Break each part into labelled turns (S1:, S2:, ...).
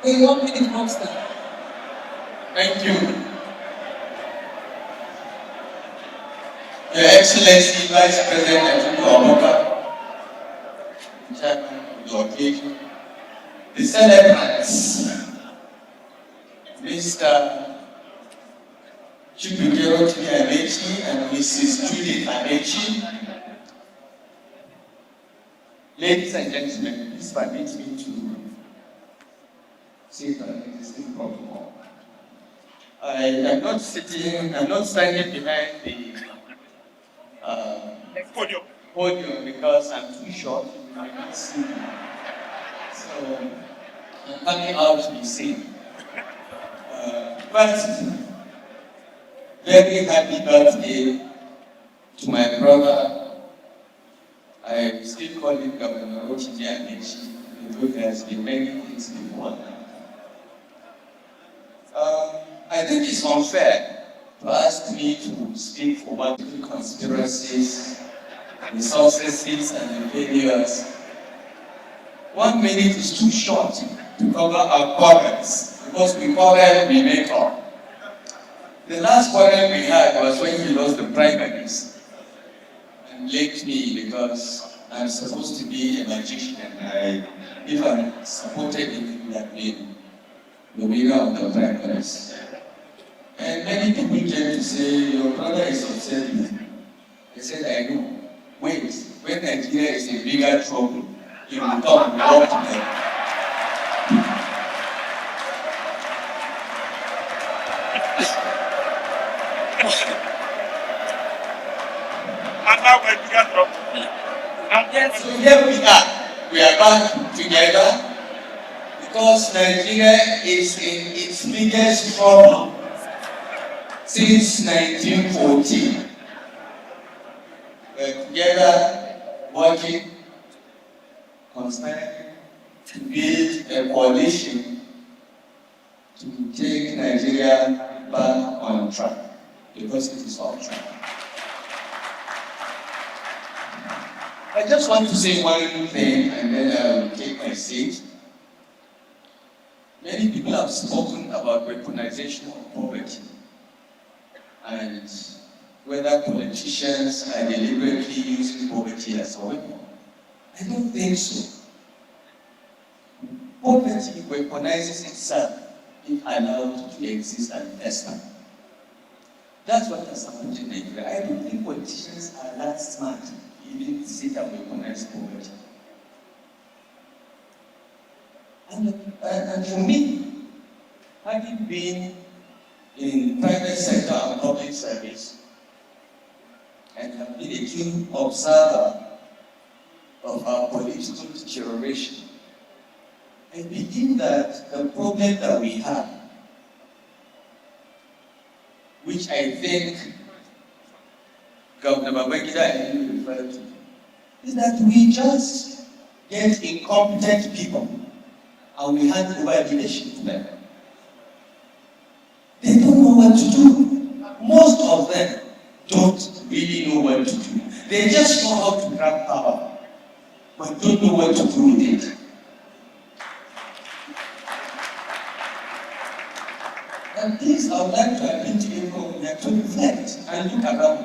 S1: A 1 minute monster.
S2: Thank you. Your Excellency Vice President Atuku Chairman of the occasion, the celebrants, Mr. Chibukero Amechi and Mrs. Judith Amechi. Ladies and gentlemen, please permit me to say that this is protocol. I am not standing behind the podium because I'm too short. I can't see. So I'm coming out to be seen. First, very happy birthday to my brother. I still call him Governor Ochidi Amechi, because there has been many things before. I think it's unfair to ask me to speak for one of the conspiracies, the successes and the failures. 1 minute is too short to cover our quarrels, because we quarrel, we make up. The last quarrel we had was when he lost the primaries and blamed me because I'm supposed to be a magician. If I supported him, he would have been the winner of the primaries. And many people came to say, your brother is upset with you. I said, I know. Wait, when Nigeria is in bigger trouble, he will come and walk to them.
S3: And now we're in bigger trouble.
S2: And then, so here we are. We are back together because Nigeria is in its biggest trouble since 1914. We're together, working, conspiring to build a coalition to take Nigeria back on track, because it is off track. I just want to say one thing and then I will take my seat. Many people have spoken about weaponization of poverty and whether politicians are deliberately using poverty as a weapon. I don't think so. Poverty weaponizes itself if allowed to exist and fester. That's what has happened in Nigeria. I don't think politicians are that smart to even sit and weaponize poverty. And for me, having been in private sector and public service, and have been a keen observer of our political deterioration, I believe that the problem that we have, which I think Governor Mgbeke referred to, is that we just get incompetent people and we hand over leadership to them. They don't know what to do. Most of them don't really know what to do. They just know how to grab power, but don't know what to do with it. And this I would like to appeal to everyone here to reflect and look around.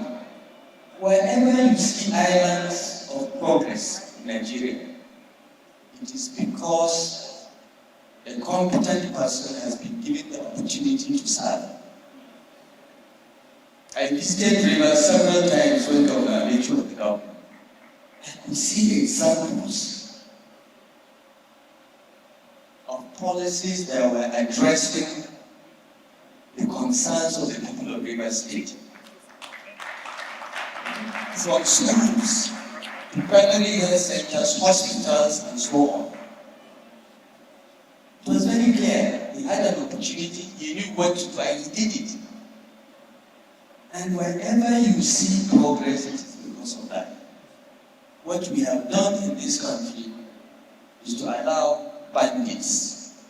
S2: Wherever you see islands of progress in Nigeria, it is because a competent person has been given the opportunity to serve. I visited Rivers several times when Governor Amechi was the governor. I could see examples of policies that were addressing the concerns of the people of Rivers State. From schools to primary health centers, hospitals, and so on. It was very clear. He had an opportunity, he knew what to do, and he did it. And whenever you see progress, it is because of that. What we have done in this country is to allow bandits,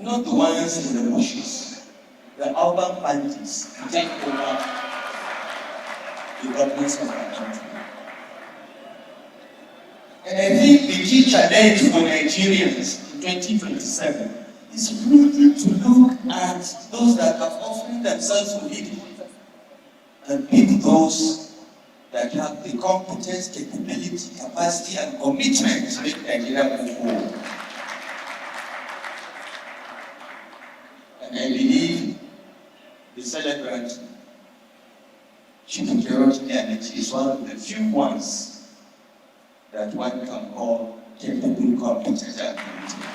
S2: not the ones in the bushes, the urban bandits, to take over the governance of our country. And I think the key challenge for Nigerians in 2027 It's prudent to look at those that are offering themselves to lead and pick those that have the competence, capability, capacity, and commitment to make Nigeria move forward. And I believe the celebrant, Chief Hijacked, is one of the few ones that one can call capable, competent, and committed.